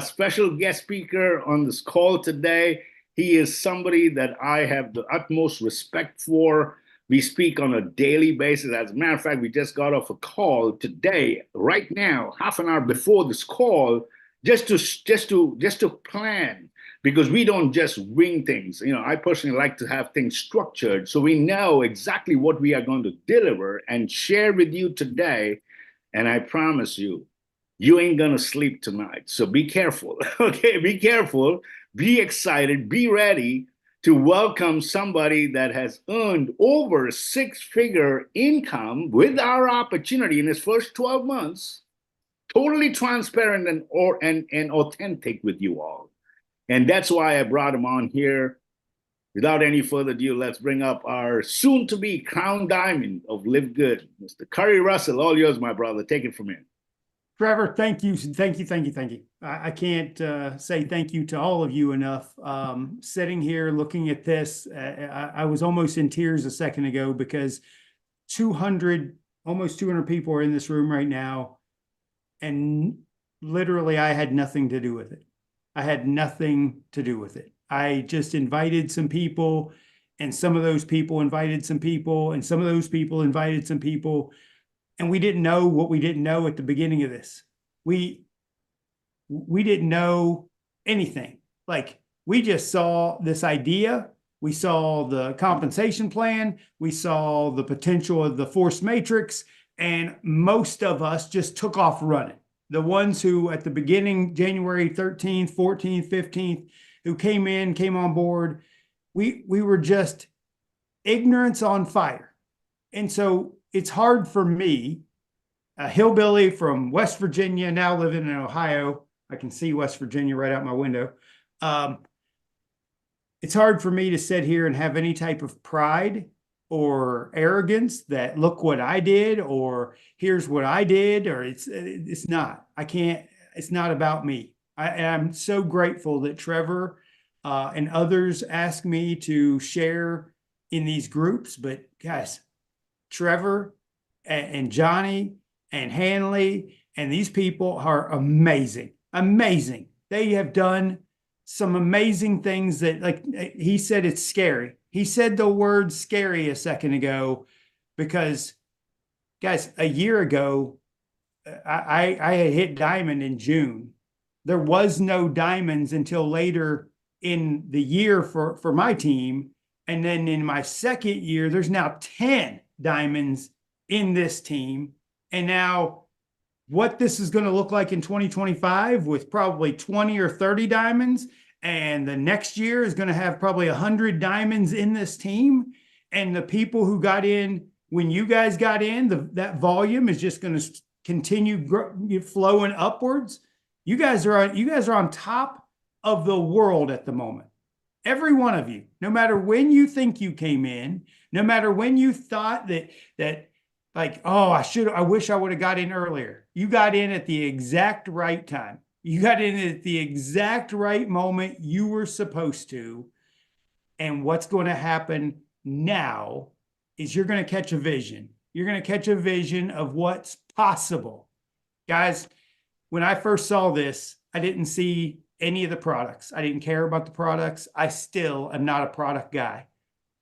Special guest speaker on this call today. He is somebody that I have the utmost respect for. We speak on a daily basis. As a matter of fact, we just got off a call today, right now, half an hour before this call, just to plan, because we don't just wing things. I personally like to have things structured so we know exactly what we are going to deliver and share with you today. And I promise you ain't gonna sleep tonight. So be careful. Okay, be careful, be excited, be ready to welcome somebody that has earned over six-figure income with our opportunity in his first 12 months, totally transparent and authentic with you all. And that's why I brought him on here. Without any further ado, let's bring up our soon-to-be crown diamond of LiveGood, Mr. Curry Russell. All yours, my brother. Take it from here. Trevor, thank you. I can't say thank you to all of you enough. Sitting here looking at this, I was almost in tears a second ago because almost 200 people are in this room right now. And literally, I had nothing to do with it. I had nothing to do with it. I just invited some people, and some of those people invited some people, and some of those people invited some people. And we didn't know what we didn't know at the beginning of this. We didn't know anything. Like, we just saw this idea. We saw the compensation plan. We saw the potential of the force matrix. And most of us just took off running. The ones who at the beginning, January 13th, 14th, 15th, who came on board, we were just ignorance on fire. And so it's hard for me, a hillbilly from West Virginia, now living in Ohio. I can see West Virginia right out my window. It's hard for me to sit here and have any type of pride or arrogance that look what I did, or here's what I did, or it's not. I can't. It's not about me. I'm so grateful that Trevor and others ask me to share in these groups. But guys, Trevor and Johnny and Hanley and these people are amazing. They have done some amazing things that, like he said, it's scary. He said the word scary a second ago because, guys, a year ago, I had hit diamond in June. There was no diamonds until later in the year for my team. And then in my second year, there's now 10 diamonds in this team. And now what this is going to look like in 2025 with probably 20 or 30 diamonds. And the next year is going to have probably 100 diamonds in this team. And the people who got in, when you guys got in, that volume is just going to continue flowing upwards. You guys are on top of the world at the moment. Every one of you, no matter when you think you came in, no matter when you thought that like, oh, I wish I would have got in earlier. You got in at the exact right time. You got in at the exact right moment you were supposed to. And what's going to happen now is you're going to catch a vision. You're going to catch a vision of what's possible. Guys, when I first saw this, I didn't see any of the products. I didn't care about the products. I still am not a product guy.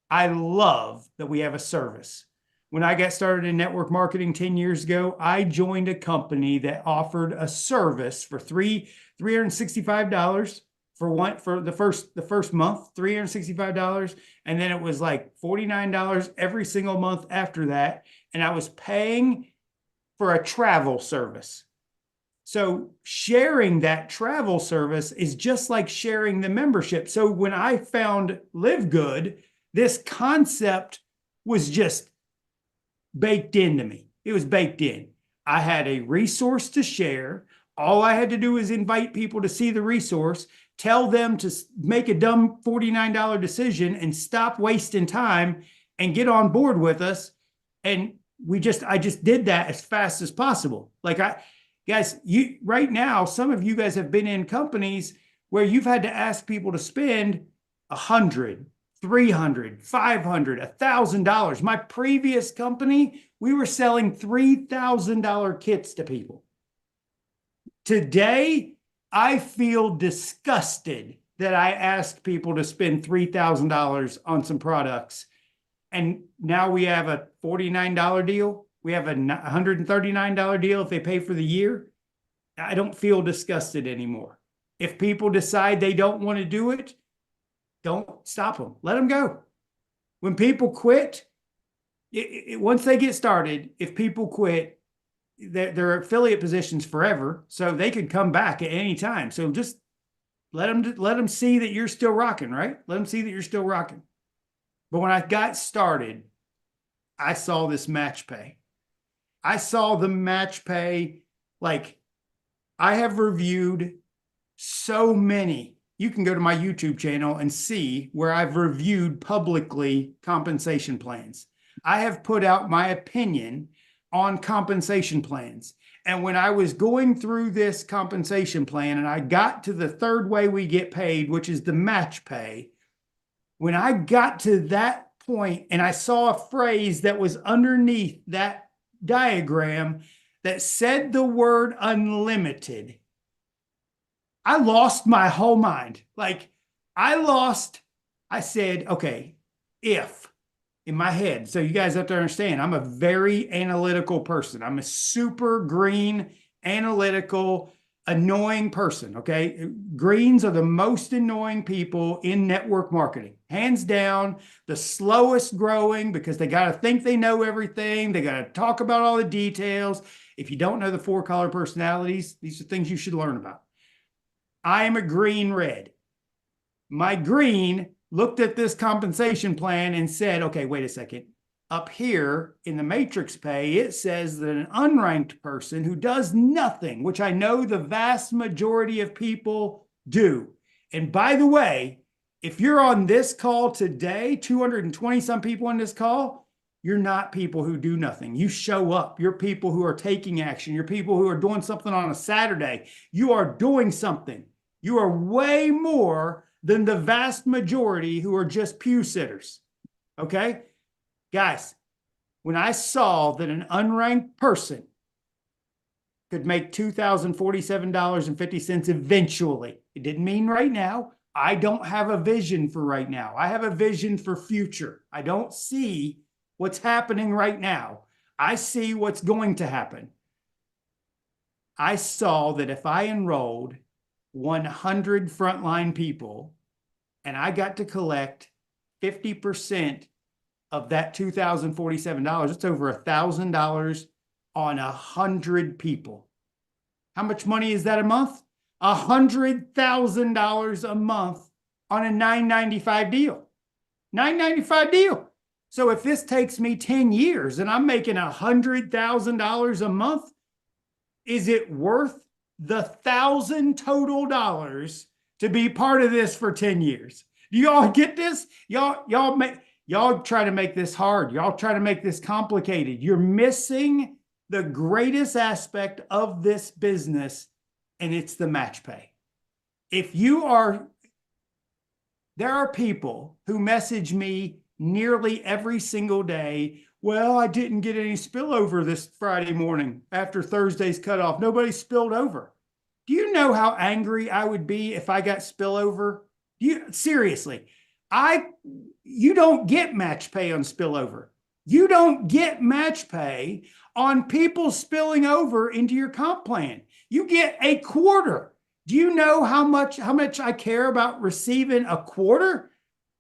I love that we have a service. When I got started in network marketing 10 years ago, I joined a company that offered a service for $365 for the first month, $365, and then it was like $49 every single month after that, and I was paying for a travel service. So sharing that travel service is just like sharing the membership. So when I found LiveGood, this concept was just baked into me. It was baked in. I had a resource to share. All I had to do was invite people to see the resource, tell them to make a dumb $49 decision and stop wasting time and get on board with us. And I just did that as fast as possible. Guys, right now, some of you guys have been in companies where you've had to ask people to spend $100, $300, $500, $1,000. My previous company, we were selling $3,000 kits to people. Today, I feel disgusted that I asked people to spend $3,000 on some products. And now we have a $49 deal. We have a $139 deal if they pay for the year. I don't feel disgusted anymore. If people decide they don't want to do it, don't stop them. Let them go. When people quit, once they get started, if people quit, they're affiliate positions forever, so they could come back at any time. So just let them see that you're still rocking, right? Let them see that you're still rocking. But when I got started, I saw this match pay. I saw the match pay. Like, I have reviewed so many. You can go to my YouTube channel and see where I've reviewed publicly compensation plans. I have put out my opinion on compensation plans. And when I was going through this compensation plan and I got to the third way we get paid, which is the match pay, when I got to that point and I saw a phrase that was underneath that diagram that said the word unlimited, I lost my whole mind. Like, I said, okay, if in my head, so you guys have to understand, I'm a very analytical person. I'm a super green, analytical, annoying person, okay? Greens are the most annoying people in network marketing. Hands down, the slowest growing because they got to think they know everything. They got to talk about all the details. If you don't know the 4 color personalities, these are things you should learn about. I am a green red. My green looked at this compensation plan and said, okay, wait a second. Up here in the matrix pay, it says that an unranked person who does nothing, which I know the vast majority of people do. And by the way, if you're on this call today, 220 some people on this call, you're not people who do nothing. You show up. You're people who are taking action. You're people who are doing something on a Saturday. You are doing something. You are way more than the vast majority who are just pew sitters. Okay? Guys, when I saw that an unranked person could make $2,047.50 eventually, it didn't mean right now. I don't have a vision for right now. I have a vision for future. I don't see what's happening right now. I see what's going to happen. I saw that if I enrolled 100 frontline people and I got to collect 50% of that $2,047, it's over $1,000 on 100 people. How much money is that a month? $100,000 a month on a $995 deal. $995 deal. So if this takes me 10 years and I'm making $100,000 a month, is it worth the $1,000 total dollars to be part of this for 10 years? Do y'all get this? Y'all try to make this hard. Y'all try to make this complicated. You're missing the greatest aspect of this business, and it's the match pay. There are people who message me nearly every single day. Well, I didn't get any spillover this Friday morning after Thursday's cutoff. Nobody spilled over. Do you know how angry I would be if I got spillover? Seriously, you don't get match pay on spillover. You don't get match pay on people spilling over into your comp plan. You get a quarter. Do you know how much I care about receiving a quarter?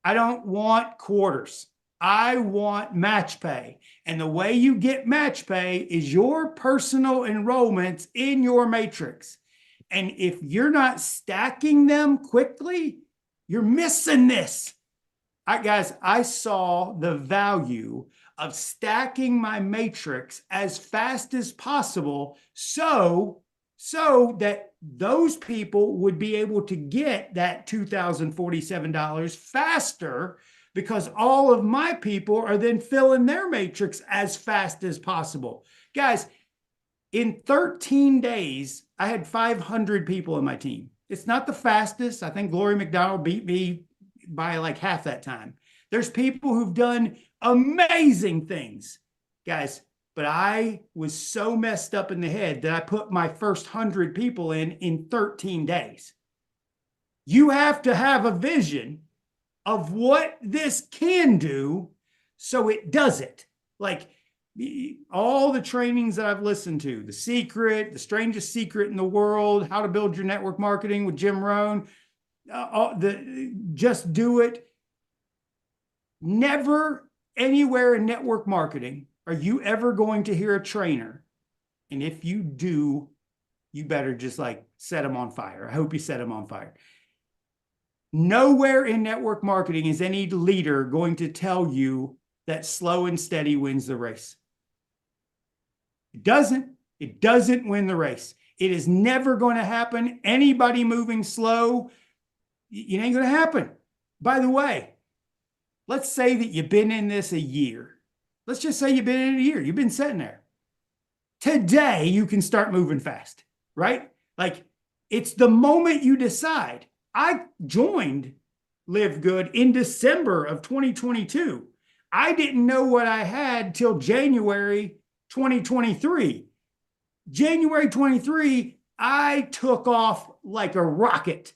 I don't want quarters. I want match pay. And the way you get match pay is your personal enrollments in your matrix. And if you're not stacking them quickly, you're missing this. Guys, I saw the value of stacking my matrix as fast as possible so that those people would be able to get that $2,047 faster, because all of my people are then filling their matrix as fast as possible. Guys, in 13 days, I had 500 people in my team. It's not the fastest. I think Glory McDonald beat me by like half that time. There's people who've done amazing things. Guys, but I was so messed up in the head that I put my first 100 people in 13 days. You have to have a vision of what this can do so it does it. Like all the trainings that I've listened to, The Secret, The Strangest Secret in the World, How to Build Your Network Marketing with Jim Rohn, Just Do It. Never anywhere in network marketing are you ever going to hear a trainer. And if you do, you better just like set them on fire. I hope you set them on fire. Nowhere in network marketing is any leader going to tell you that slow and steady wins the race. It doesn't. It doesn't win the race. It is never going to happen. Anybody moving slow, it ain't going to happen. By the way, let's say that you've been in this a year. Let's just say you've been in it a year. You've been sitting there. Today, you can start moving fast, right? Like it's the moment you decide. I joined LiveGood in December of 2022. I didn't know what I had till January 2023. January 23, I took off like a rocket.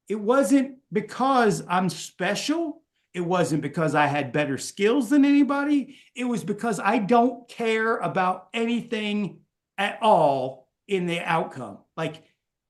It wasn't because I'm special. It wasn't because I had better skills than anybody. It was because I don't care about anything at all in the outcome. Like,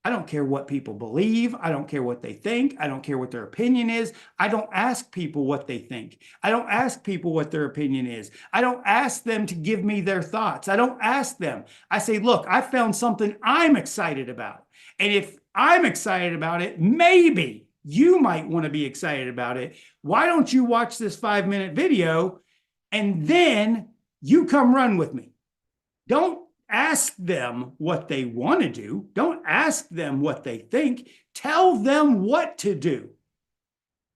I don't care what people believe. I don't care what they think. I don't care what their opinion is. I don't ask people what they think. I don't ask people what their opinion is. I don't ask them to give me their thoughts. I don't ask them. I say, look, I found something I'm excited about. And if I'm excited about it, maybe you might want to be excited about it. Why don't you watch this 5-minute video and then you come run with me? Don't ask them what they want to do. Don't ask them what they think. Tell them what to do.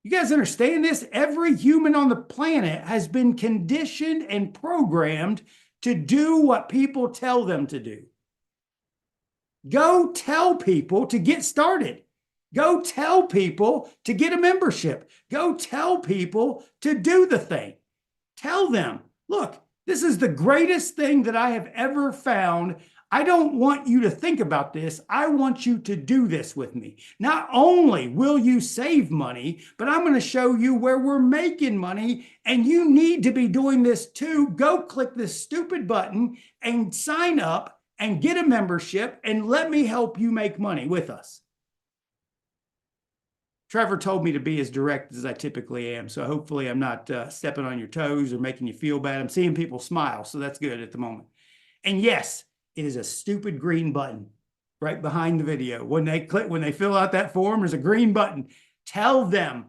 You guys understand this? Every human on the planet has been conditioned and programmed to do what people tell them to do. Go tell people to get started. Go tell people to get a membership. Go tell people to do the thing. Tell them, look, this is the greatest thing that I have ever found. I don't want you to think about this. I want you to do this with me. Not only will you save money, but I'm going to show you where we're making money, and you need to be doing this too. Go click this stupid button and sign up and get a membership, and let me help you make money with us. Trevor told me to be as direct as I typically am, so hopefully I'm not stepping on your toes or making you feel bad. I'm seeing people smile, so that's good at the moment. And yes, it is a stupid green button right behind the video. When they fill out that form, there's a green button. Tell them,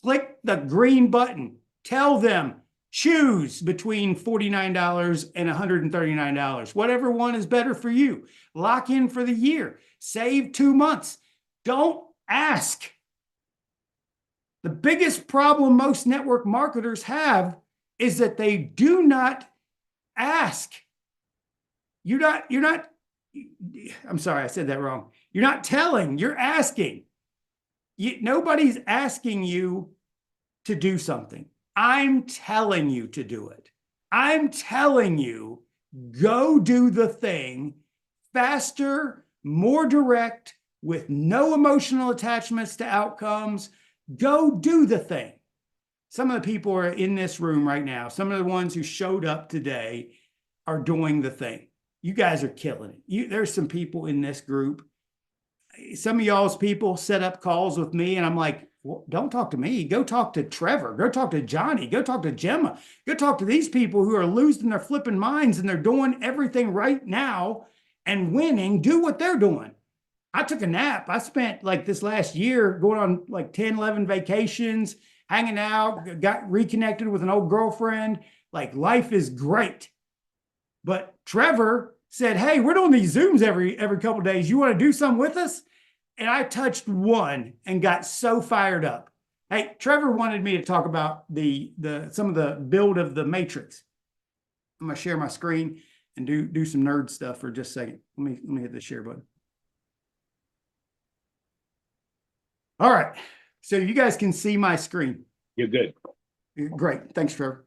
click the green button. Tell them, choose between $49 and $139. Whatever one is better for you. Lock in for the year. Save 2 months. Don't ask. The biggest problem most network marketers have is that they do not ask. I'm sorry, I said that wrong. You're not telling, you're asking. Nobody's asking you to do something. I'm telling you to do it. I'm telling you, go do the thing faster, more direct, with no emotional attachments to outcomes. Go do the thing. Some of the people are in this room right now. Some of the ones who showed up today are doing the thing. You guys are killing it. There's some people in this group. Some of y'all's people set up calls with me, and I'm like, well, don't talk to me. Go talk to Trevor. Go talk to Johnny. Go talk to Gemma. Go talk to these people who are losing their flipping minds, and they're doing everything right now and winning. Do what they're doing. I took a nap. I spent like this last year going on like 10, 11 vacations, hanging out, got reconnected with an old girlfriend. Like, life is great. But Trevor said, hey, we're doing these Zooms every couple of days. You want to do something with us? And I touched one and got so fired up. Hey, Trevor wanted me to talk about some of the build of the matrix. I'm going to share my screen and do some nerd stuff for just a second. Let me hit the share button. All right. So you guys can see my screen. You're good. Great. Thanks, Trevor.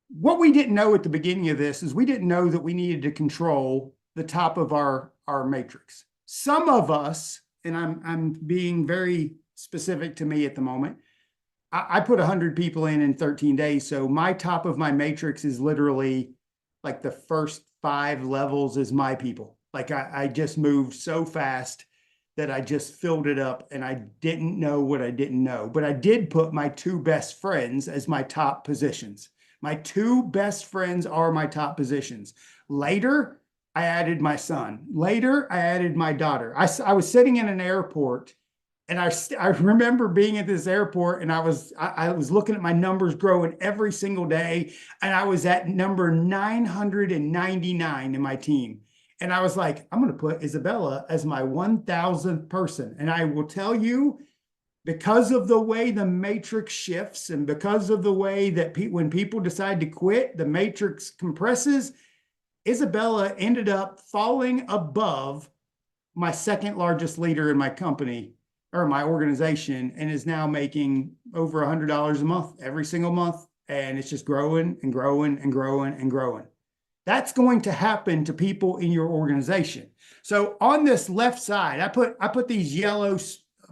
what we didn't know at the beginning of this is we didn't know that we needed to control the top of our matrix. Some of us, and I'm being very specific to me at the moment, I put 100 people in 13 days. So my top of my matrix is literally like the first 5 levels is my people. Like I just moved so fast that I just filled it up and I didn't know what I didn't know. But I did put my 2 best friends as my top positions. My 2 best friends are my top positions. Later, I added my son. Later, I added my daughter. I was sitting in an airport and I remember being at this airport and I was looking at my numbers growing every single day. And I was at number 999 in my team. And I was like, I'm going to put Isabella as my 1000th person. And I will tell you, because of the way the matrix shifts and because of the way that when people decide to quit, the matrix compresses, Isabella ended up falling above my 2nd largest leader in my company or my organization and is now making over $100 a month every single month. And it's just growing and growing and growing and growing. That's going to happen to people in your organization. So on this left side, I put these yellow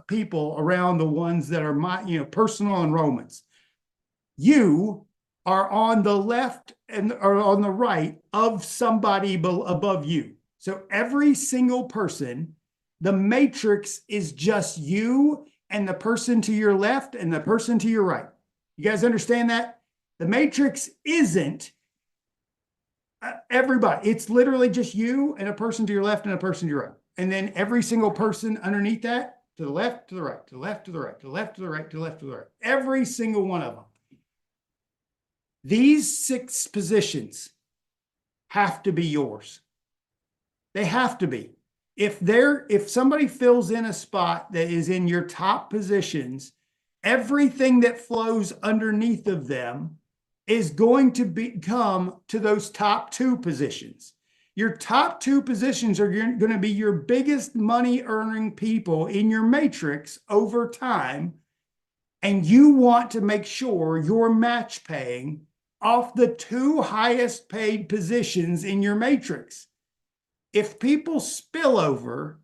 people around the ones that are my, personal enrollments. You are on the left or on the right of somebody above you. So every single person, the matrix is just you and the person to your left and the person to your right. You guys understand that? The matrix isn't everybody. It's literally just you and a person to your left and a person to your right. And then every single person underneath that, to the left, to the right, to the left, to the right, to the left, to the right, to the left, to the right. Every single one of them. These 6 positions have to be yours. They have to be. If somebody fills in a spot that is in your top positions, everything that flows underneath of them is going to come to those top 2 positions. Your top 2 positions are going to be your biggest money earning people in your matrix over time. And you want to make sure you're match paying off the 2 highest paid positions in your matrix. If people spill over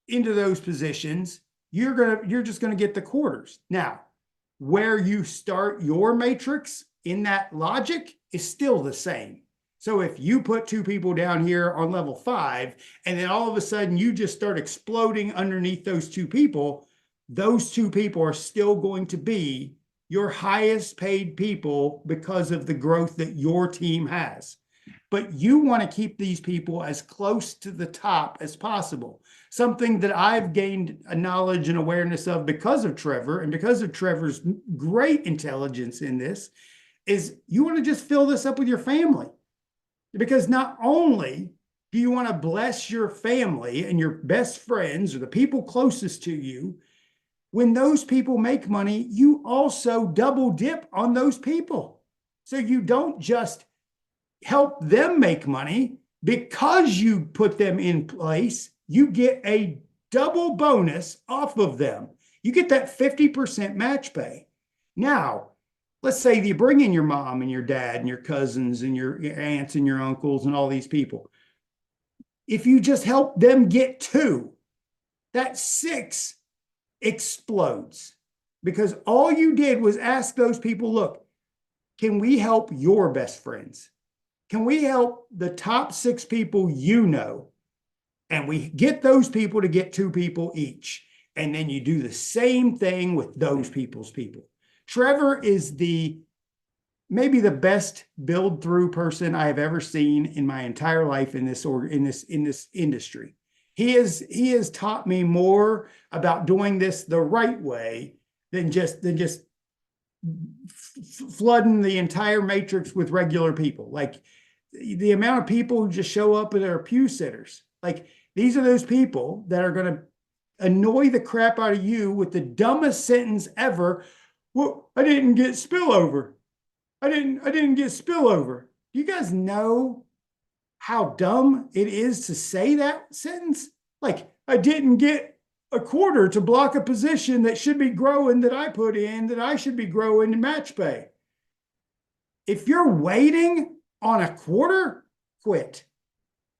into those positions, you're just going to get the quarters. Now, where you start your matrix in that logic is still the same. So if you put 2 people down here on level 5, and then all of a sudden you just start exploding underneath those 2 people, those 2 people are still going to be your highest paid people because of the growth that your team has. But you want to keep these people as close to the top as possible. Something that I've gained a knowledge and awareness of because of Trevor and because of Trevor's great intelligence in this is you want to just fill this up with your family. Because not only do you want to bless your family and your best friends or the people closest to you, when those people make money, you also double dip on those people. So you don't just help them make money because you put them in place, you get a double bonus off of them. You get that 50% match pay. Now, let's say you bring in your mom and your dad and your cousins and your aunts and your uncles and all these people. If you just help them get 2, that 6 explodes because all you did was ask those people, look, can we help your best friends? Can we help the top 6 people you know? And we get those people to get 2 people each. And then you do the same thing with those people's people. Trevor is maybe the best build through person I have ever seen in my entire life in this industry. He has taught me more about doing this the right way than just flooding the entire matrix with regular people. Like the amount of people who just show up and are Pewsitters. Like these are those people that are going to annoy the crap out of you with the dumbest sentence ever. Well, I didn't get spillover. I didn't get spillover. Do you guys know how dumb it is to say that sentence? Like, I didn't get a quarter to block a position that should be growing that I put in, that I should be growing in match pay. If you're waiting on a quarter, quit.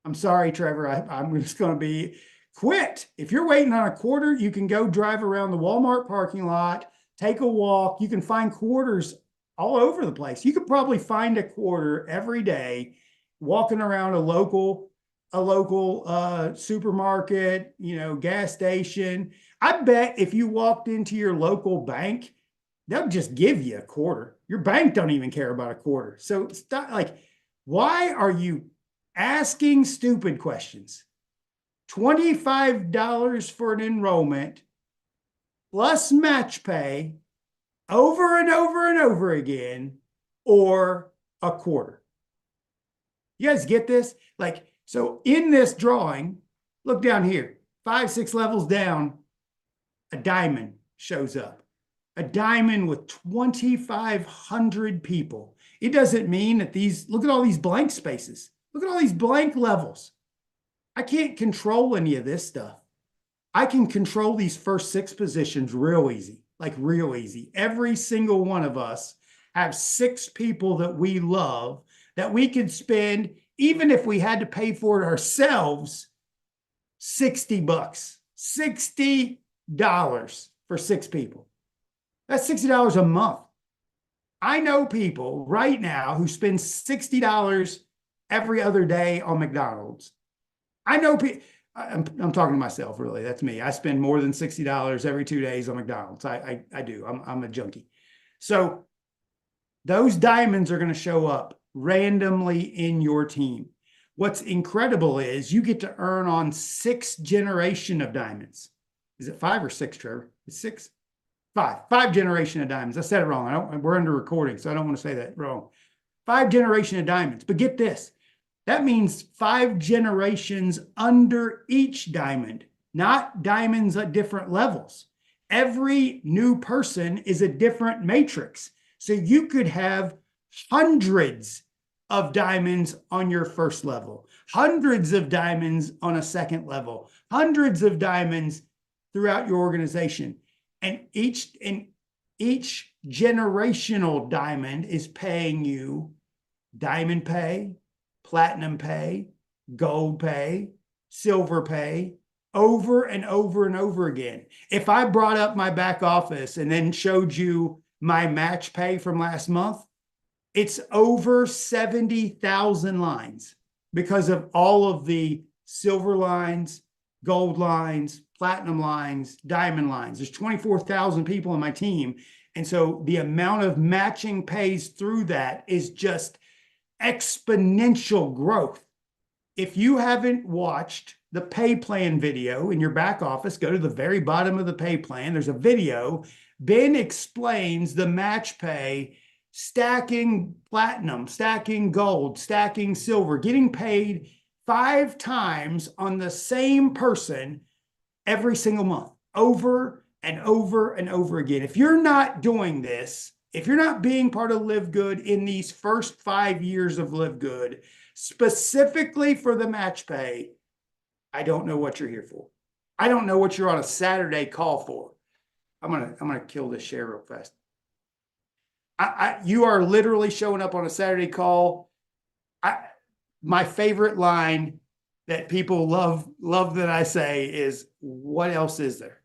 I'm sorry, Trevor. I'm just going to be quit. If you're waiting on a quarter, you can go drive around the Walmart parking lot, take a walk. You can find quarters all over the place. You could probably find a quarter every day walking around a local supermarket, gas station. I bet if you walked into your local bank, they'll just give you a quarter. Your bank don't even care about a quarter. So stop, why are you asking stupid questions? $25 for an enrollment plus match pay over and over and over again, or a quarter. You guys get this? So in this drawing, look down here, 5, 6 levels down, a diamond shows up. A diamond with 2,500 people. It doesn't mean that look at all these blank spaces. Look at all these blank levels. I can't control any of this stuff. I can control these first 6 positions real easy, real easy. Every single one of us have 6 people that we love that we could spend, even if we had to pay for it ourselves, $60, $60 for 6 people. That's $60 a month. I know people right now who spend $60 every other day on McDonald's. I know people, I'm talking to myself, really. That's me. I spend more than $60 every 2 days on McDonald's. I do. I'm a junkie. So those diamonds are going to show up randomly in your team. What's incredible is you get to earn on 6 generation of diamonds. Is it 5 or 6, Trevor? It's 6. 5 generation of diamonds. I said it wrong. We're under recording, so I don't want to say that wrong. 5 generation of diamonds. But get this. That means 5 generations under each diamond, not diamonds at different levels. Every new person is a different matrix. So you could have hundreds of diamonds on your first level, hundreds of diamonds on a second level, hundreds of diamonds throughout your organization. And each generational diamond is paying you diamond pay, platinum pay, gold pay, silver pay, over and over and over again. If I brought up my back office and then showed you my match pay from last month, it's over 70,000 lines because of all of the silver lines, gold lines, platinum lines, diamond lines. There's 24,000 people on my team. And so the amount of matching pays through that is just exponential growth. If you haven't watched the pay plan video in your back office, go to the very bottom of the pay plan. There's a video. Ben explains the match pay, stacking platinum, stacking gold, stacking silver, getting paid 5 times on the same person every single month, over and over and over again. If you're not doing this, if you're not being part of LiveGood in these first 5 years of LiveGood, specifically for the match pay, I don't know what you're here for. I don't know what you're on a Saturday call for. I'm gonna kill this share real fast. You are literally showing up on a Saturday call. My favorite line that people love that I say is, what else is there?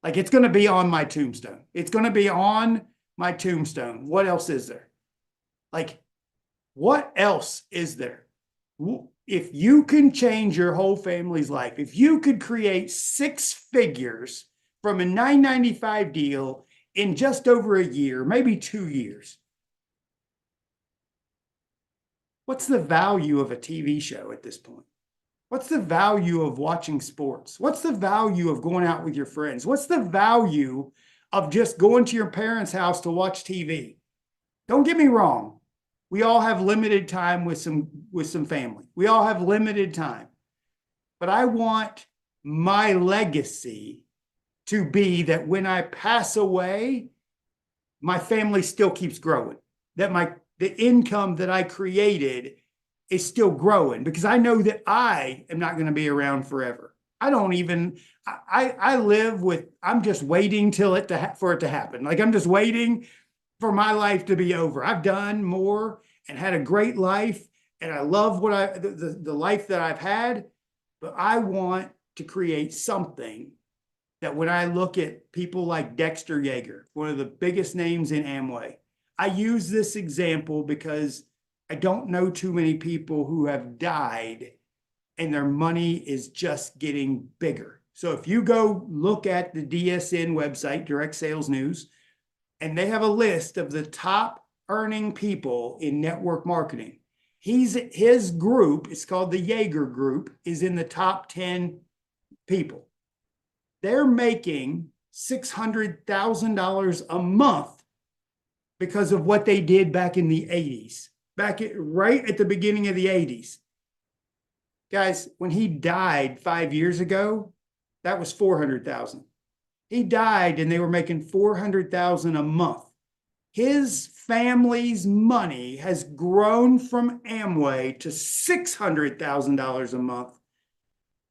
It's going to be on my tombstone. It's going to be on my tombstone. What else is there? What else is there? If you can change your whole family's life, if you could create 6 figures from a $9.95 deal in just over a year, maybe 2 years, what's the value of a TV show at this point? What's the value of watching sports? What's the value of going out with your friends? What's the value of just going to your parents' house to watch TV? Don't get me wrong. We all have limited time with some family. We all have limited time. But I want my legacy to be that when I pass away, my family still keeps growing. That the income that I created is still growing, because I know that I am not going to be around forever. I live with, I'm just waiting for it to happen. I'm just waiting for my life to be over. I've done more and had a great life, and I love what the life that I've had, but I want to create something that when I look at people like Dexter Yeager, one of the biggest names in Amway, I use this example because I don't know too many people who have died and their money is just getting bigger. So if you go look at the DSN website, Direct Sales News, and they have a list of the top earning people in network marketing, his group, it's called the Yeager Group, is in the top 10 people. They're making $600,000 a month because of what they did back in the 80s, right at the beginning of the 80s. Guys, when he died 5 years ago, that was 400,000. He died and they were making 400,000 a month. His family's money has grown from Amway to $600,000 a month,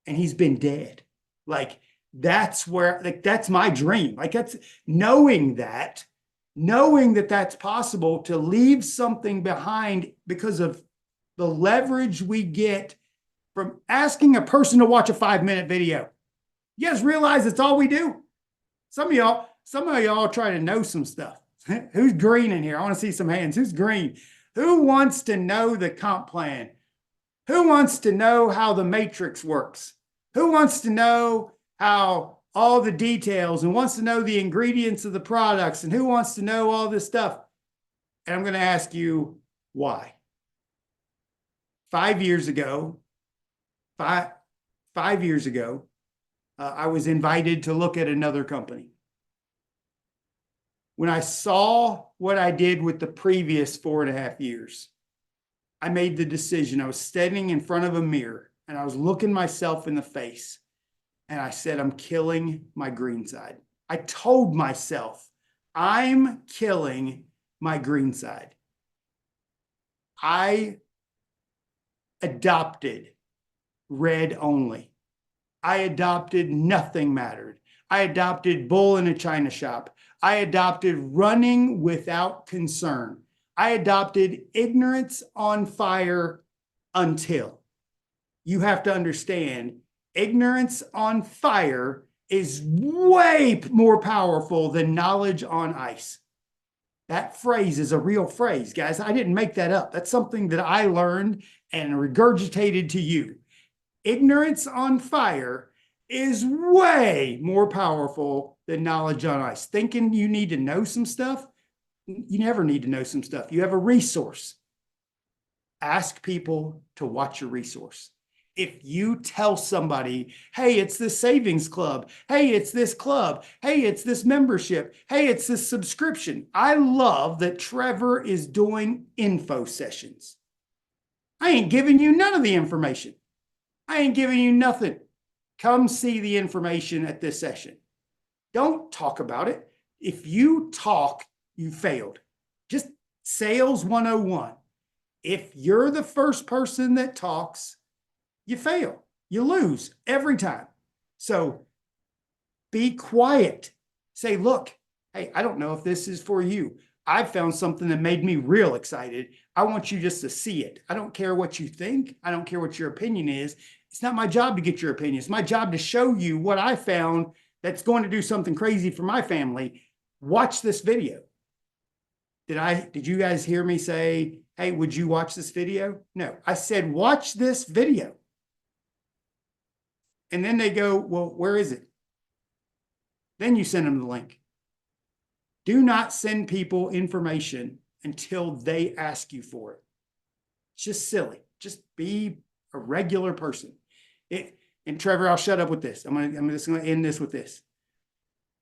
and he's been dead. Like, that's my dream. Like, that's knowing that that's possible, to leave something behind because of the leverage we get from asking a person to watch a 5-minute video. You guys realize it's all we do? Some of y'all try to know some stuff. Who's green in here? I want to see some hands. Who's green? Who wants to know the comp plan? Who wants to know how the matrix works? Who wants to know how all the details, and wants to know the ingredients of the products, and who wants to know all this stuff? And I'm going to ask you why. 5 years ago, I was invited to look at another company. When I saw what I did with the previous 4.5 years, I made the decision. I was standing in front of a mirror and I was looking myself in the face, and I said, I'm killing my green side. I told myself, I'm killing my green side. I adopted red only. I adopted nothing mattered. I adopted bull in a china shop. I adopted running without concern. I adopted ignorance on fire until. You have to understand, ignorance on fire is way more powerful than knowledge on ice. That phrase is a real phrase, guys. I didn't make that up. That's something that I learned and regurgitated to you. Ignorance on fire is way more powerful than knowledge on ice. Thinking you need to know some stuff, you never need to know some stuff. You have a resource. Ask people to watch your resource. If you tell somebody, hey, it's this savings club, hey, it's this club, hey, it's this membership, hey, it's this subscription. I love that Trevor is doing info sessions. I ain't giving you none of the information. I ain't giving you nothing. Come see the information at this session. Don't talk about it. If you talk, you failed. Just sales 101. If you're the first person that talks, you fail. You lose every time. So be quiet. Say, look, hey, I don't know if this is for you. I found something that made me real excited. I want you just to see it. I don't care what you think. I don't care what your opinion is. It's not my job to get your opinion. It's my job to show you what I found that's going to do something crazy for my family. Watch this video. Did you guys hear me say, hey, would you watch this video? No, I said, watch this video. And then they go, well, where is it? Then you send them the link. Do not send people information until they ask you for it. It's just silly. Just be a regular person. And Trevor, I'll shut up with this. I'm just going to end this with this.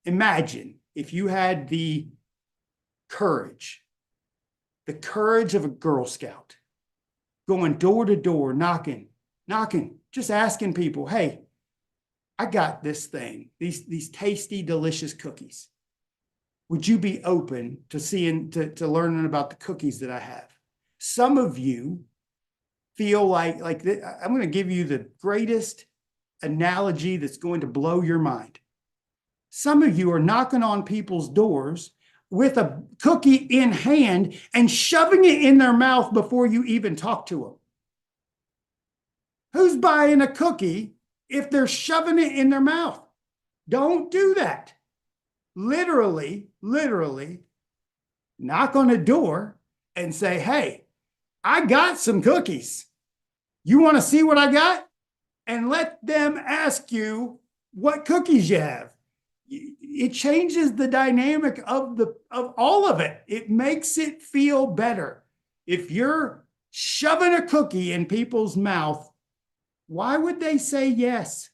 Imagine if you had the courage of a Girl Scout, going door to door, knocking, just asking people, hey, I got this thing, these tasty, delicious cookies. Would you be open to learning about the cookies that I have? Some of you feel like I'm going to give you the greatest analogy that's going to blow your mind. Some of you are knocking on people's doors, with a cookie in hand and shoving it in their mouth before you even talk to them? Who's buying a cookie if they're shoving it in their mouth? Don't do that. Literally knock on a door and say, hey, I got some cookies. You want to see what I got? And let them ask you what cookies you have. It changes the dynamic of all of it. It makes it feel better. If you're shoving a cookie in people's mouth, why would they say yes?